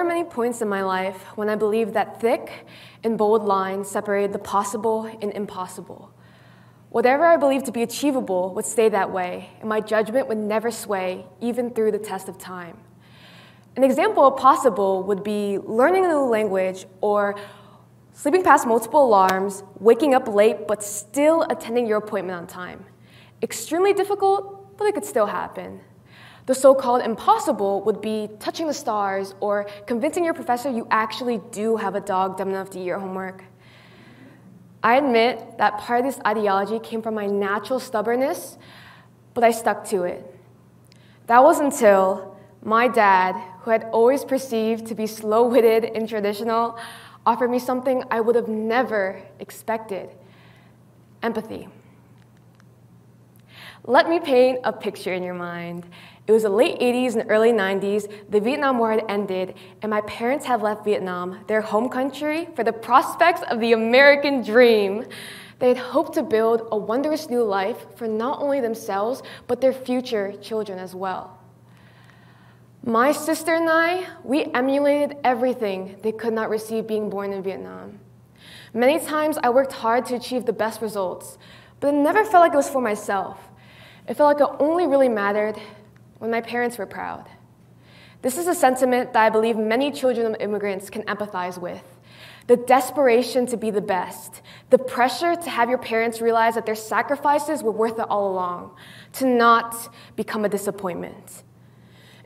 many points in my life when I believed that thick and bold lines separated the possible and impossible. Whatever I believed to be achievable would stay that way, and my judgment would never sway, even through the test of time. An example of possible would be learning a new language or sleeping past multiple alarms, waking up late but still attending your appointment on time. Extremely difficult, but it could still happen. The so-called impossible would be touching the stars or convincing your professor you actually do have a dog dumb enough to eat your homework. I admit that part of this ideology came from my natural stubbornness, but I stuck to it. That was until my dad, who I'd always perceived to be slow-witted and traditional, offered me something I would have never expected: empathy. Let me paint a picture in your mind. It was the late 80s and early 90s, the Vietnam War had ended, and my parents had left Vietnam, their home country, for the prospects of the American dream. They had hoped to build a wondrous new life for not only themselves, but their future children as well. My sister and I, we emulated everything they could not receive being born in Vietnam. Many times I worked hard to achieve the best results, but it never felt like it was for myself. It felt like it only really mattered when my parents were proud. This is a sentiment that I believe many children of immigrants can empathize with. The desperation to be the best, the pressure to have your parents realize that their sacrifices were worth it all along, to not become a disappointment.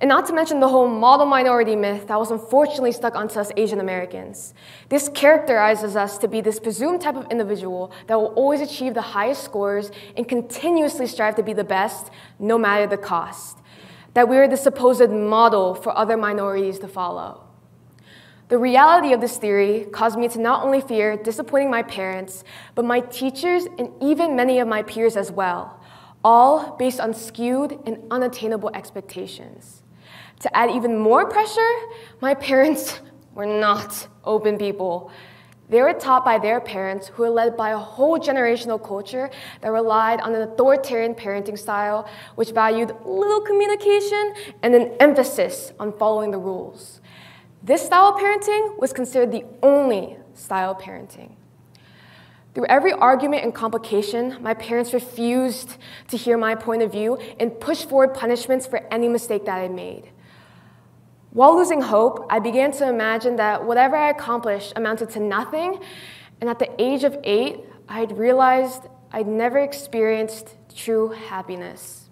And not to mention the whole model minority myth that was unfortunately stuck onto us Asian Americans. This characterizes us to be this presumed type of individual that will always achieve the highest scores and continuously strive to be the best, no matter the cost. That we are the supposed model for other minorities to follow. The reality of this theory caused me to not only fear disappointing my parents, but my teachers and even many of my peers as well, all based on skewed and unattainable expectations. To add even more pressure, my parents were not open people. They were taught by their parents, who were led by a whole generational culture that relied on an authoritarian parenting style, which valued little communication and an emphasis on following the rules. This style of parenting was considered the only style of parenting. Through every argument and complication, my parents refused to hear my point of view and pushed forward punishments for any mistake that I made. While losing hope, I began to imagine that whatever I accomplished amounted to nothing, and at the age of 8, I had realized I'd never experienced true happiness.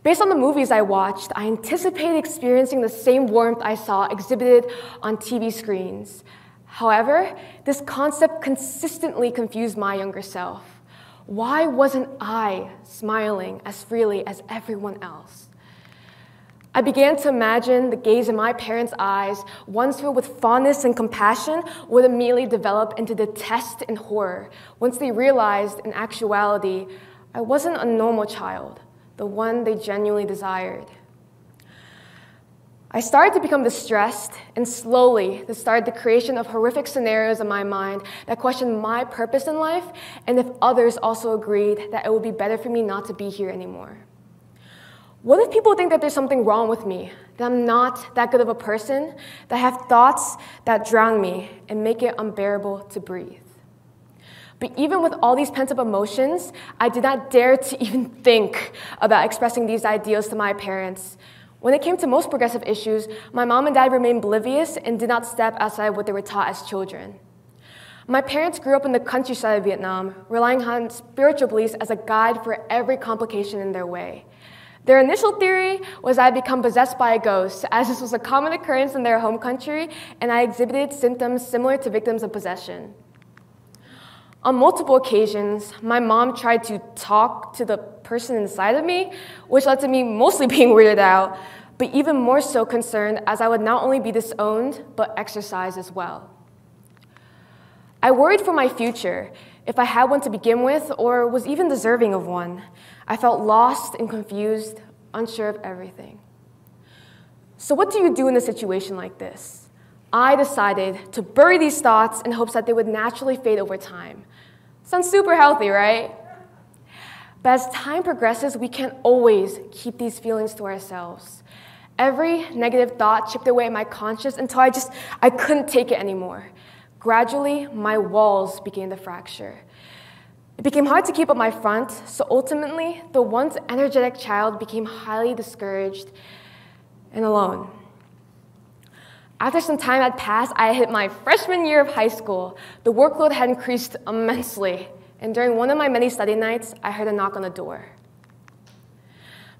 Based on the movies I watched, I anticipated experiencing the same warmth I saw exhibited on TV screens. However, this concept consistently confused my younger self. Why wasn't I smiling as freely as everyone else? I began to imagine the gaze in my parents' eyes, once filled with fondness and compassion, would immediately develop into disgust and horror once they realized, in actuality, I wasn't a normal child, the one they genuinely desired. I started to become distressed, and slowly this started the creation of horrific scenarios in my mind that questioned my purpose in life and if others also agreed that it would be better for me not to be here anymore. What if people think that there's something wrong with me, that I'm not that good of a person, that I have thoughts that drown me and make it unbearable to breathe? But even with all these pent-up emotions, I did not dare to even think about expressing these ideals to my parents. When it came to most progressive issues, my mom and dad remained oblivious and did not step outside what they were taught as children. My parents grew up in the countryside of Vietnam, relying on spiritual beliefs as a guide for every complication in their way. Their initial theory was I had become possessed by a ghost, as this was a common occurrence in their home country, and I exhibited symptoms similar to victims of possession. On multiple occasions, my mom tried to talk to the person inside of me, which led to me mostly being weirded out, but even more so concerned as I would not only be disowned, but exorcised as well. I worried for my future, if I had one to begin with, or was even deserving of one. I felt lost and confused, unsure of everything. So what do you do in a situation like this? I decided to bury these thoughts in hopes that they would naturally fade over time. Sounds super healthy, right? But as time progresses, we can't always keep these feelings to ourselves. Every negative thought chipped away at my conscience until I couldn't take it anymore. Gradually, my walls began to fracture. It became hard to keep up my front, so ultimately, the once energetic child became highly discouraged and alone. After some time had passed, I hit my freshman year of high school. The workload had increased immensely, and during one of my many study nights, I heard a knock on the door.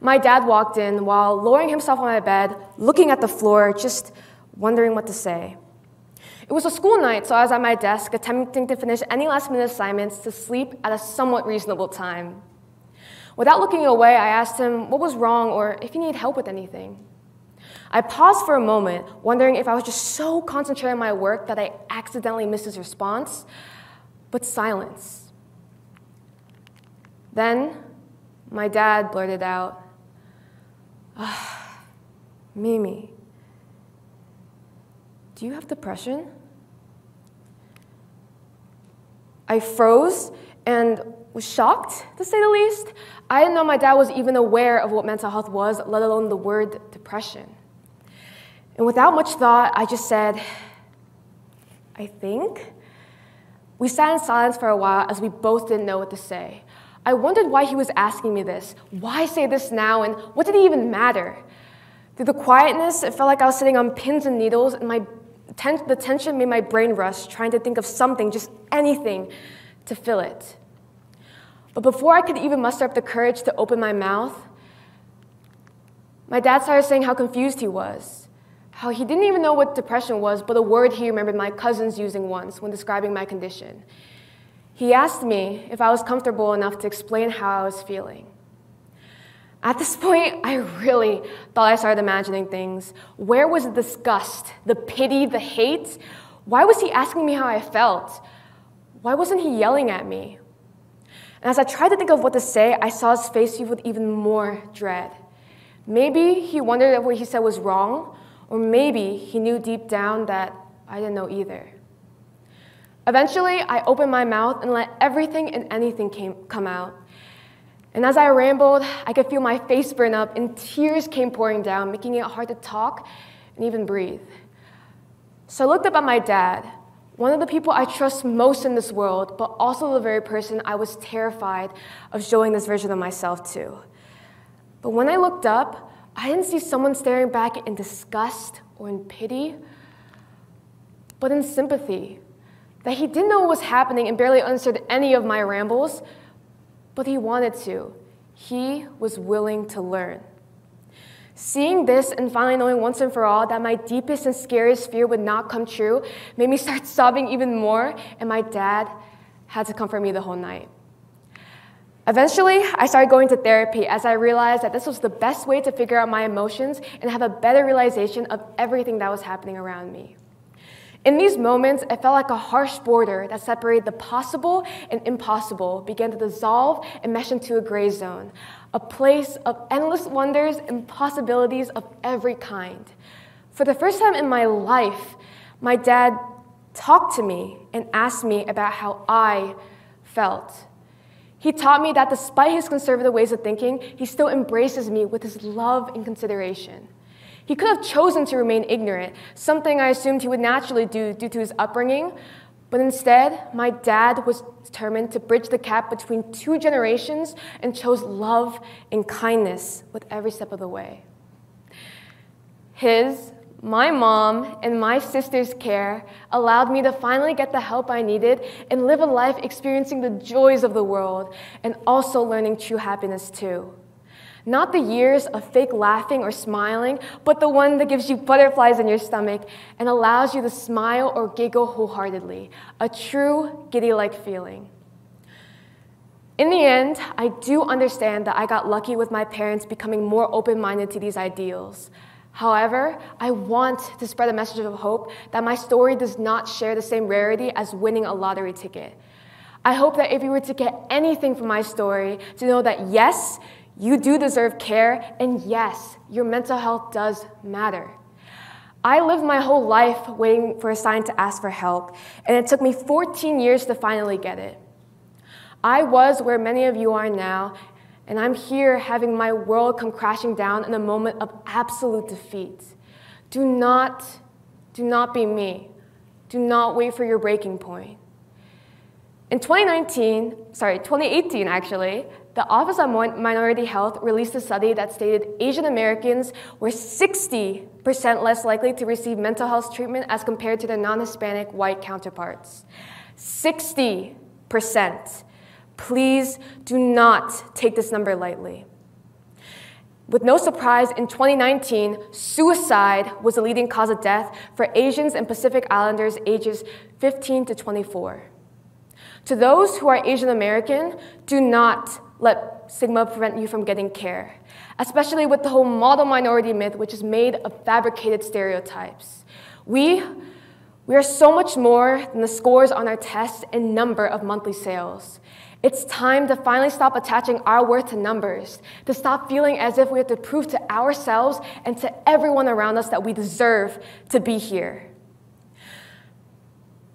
My dad walked in while lowering himself on my bed, looking at the floor, just wondering what to say. It was a school night, so I was at my desk attempting to finish any last-minute assignments to sleep at a somewhat reasonable time. Without looking away, I asked him what was wrong or if he needed help with anything. I paused for a moment, wondering if I was just so concentrated on my work that I accidentally missed his response, but silence. Then, my dad blurted out, Mimi, do you have depression? I froze and was shocked, to say the least. I didn't know my dad was even aware of what mental health was, let alone the word depression. And without much thought, I just said, I think. We sat in silence for a while as we both didn't know what to say. I wondered why he was asking me this. Why say this now, and what did it even matter? Through the quietness, it felt like I was sitting on pins and needles, and the tension made my brain rush, trying to think of something, just anything, to fill it. But before I could even muster up the courage to open my mouth, my dad started saying how confused he was, how he didn't even know what depression was, but a word he remembered my cousins using once when describing my condition. He asked me if I was comfortable enough to explain how I was feeling. At this point, I really thought I started imagining things. Where was the disgust, the pity, the hate? Why was he asking me how I felt? Why wasn't he yelling at me? And as I tried to think of what to say, I saw his face fill with even more dread. Maybe he wondered if what he said was wrong, or maybe he knew deep down that I didn't know either. Eventually, I opened my mouth and let everything and anything come out. And as I rambled, I could feel my face burn up and tears came pouring down, making it hard to talk and even breathe. So I looked up at my dad, one of the people I trust most in this world, but also the very person I was terrified of showing this version of myself to. But when I looked up, I didn't see someone staring back in disgust or in pity, but in sympathy. That he didn't know what was happening and barely understood any of my rambles, but he wanted to. He was willing to learn. Seeing this and finally knowing once and for all that my deepest and scariest fear would not come true made me start sobbing even more, and my dad had to comfort me the whole night. Eventually, I started going to therapy as I realized that this was the best way to figure out my emotions and have a better realization of everything that was happening around me. In these moments, it felt like a harsh border that separated the possible and impossible began to dissolve and mesh into a gray zone, a place of endless wonders and possibilities of every kind. For the first time in my life, my dad talked to me and asked me about how I felt. He taught me that despite his conservative ways of thinking, he still embraces me with his love and consideration. He could have chosen to remain ignorant, something I assumed he would naturally do due to his upbringing, but instead, my dad was determined to bridge the gap between two generations and chose love and kindness with every step of the way. My mom, and my sister's care allowed me to finally get the help I needed and live a life experiencing the joys of the world and also learning true happiness too. Not the years of fake laughing or smiling, but the one that gives you butterflies in your stomach and allows you to smile or giggle wholeheartedly, a true giddy-like feeling. In the end, I do understand that I got lucky with my parents becoming more open-minded to these ideals. However, I want to spread a message of hope that my story does not share the same rarity as winning a lottery ticket. I hope that if you were to get anything from my story, to know that yes, you do deserve care, and yes, your mental health does matter. I lived my whole life waiting for a sign to ask for help, and it took me 14 years to finally get it. I was where many of you are now, And I'm here having my world come crashing down in a moment of absolute defeat. Do not be me. Do not wait for your breaking point. In 2018 actually, the Office on Minority Health released a study that stated Asian Americans were 60% less likely to receive mental health treatment as compared to their non-Hispanic white counterparts. 60%. Please do not take this number lightly. With no surprise, in 2019, suicide was the leading cause of death for Asians and Pacific Islanders ages 15 to 24. To those who are Asian American, do not let stigma prevent you from getting care, especially with the whole model minority myth, which is made of fabricated stereotypes. We are so much more than the scores on our tests and number of monthly sales. It's time to finally stop attaching our worth to numbers, to stop feeling as if we have to prove to ourselves and to everyone around us that we deserve to be here.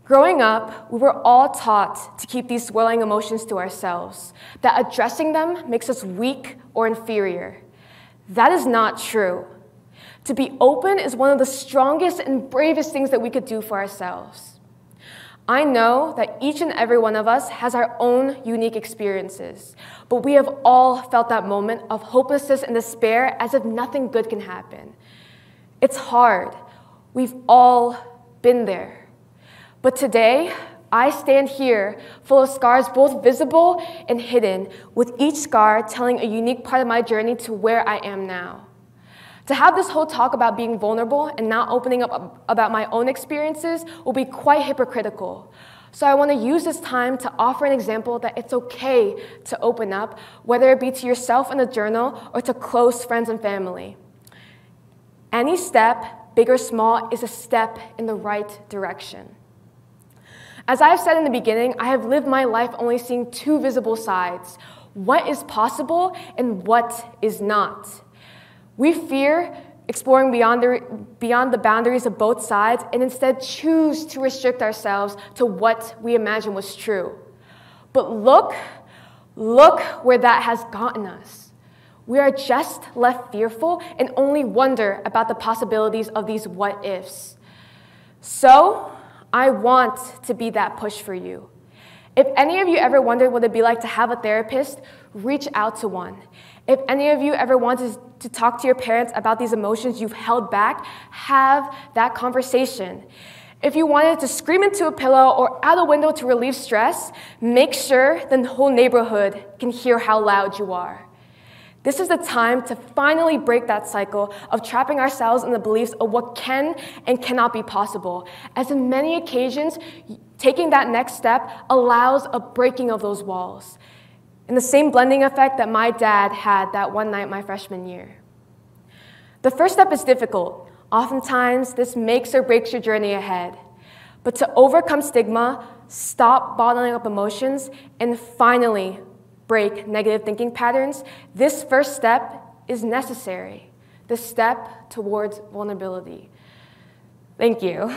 Growing up, we were all taught to keep these swirling emotions to ourselves, that addressing them makes us weak or inferior. That is not true. To be open is one of the strongest and bravest things that we could do for ourselves. I know that each and every one of us has our own unique experiences, but we have all felt that moment of hopelessness and despair as if nothing good can happen. It's hard. We've all been there. But today, I stand here full of scars both visible and hidden, with each scar telling a unique part of my journey to where I am now. To have this whole talk about being vulnerable and not opening up about my own experiences will be quite hypocritical. So I want to use this time to offer an example that it's okay to open up, whether it be to yourself in a journal or to close friends and family. Any step, big or small, is a step in the right direction. As I've said in the beginning, I have lived my life only seeing two visible sides: what is possible and what is not. We fear exploring beyond the boundaries of both sides and instead choose to restrict ourselves to what we imagine was true. But look where that has gotten us. We are just left fearful and only wonder about the possibilities of these what-ifs. So, I want to be that push for you. If any of you ever wondered what it'd be like to have a therapist, reach out to one. If any of you ever wanted to talk to your parents about these emotions you've held back, have that conversation. If you wanted to scream into a pillow or out a window to relieve stress, make sure the whole neighborhood can hear how loud you are. This is the time to finally break that cycle of trapping ourselves in the beliefs of what can and cannot be possible, as in many occasions, taking that next step allows a breaking of those walls. In the same blending effect that my dad had that one night my freshman year. The first step is difficult. Oftentimes, this makes or breaks your journey ahead. But to overcome stigma, stop bottling up emotions, and finally break negative thinking patterns, this first step is necessary. The step towards vulnerability. Thank you.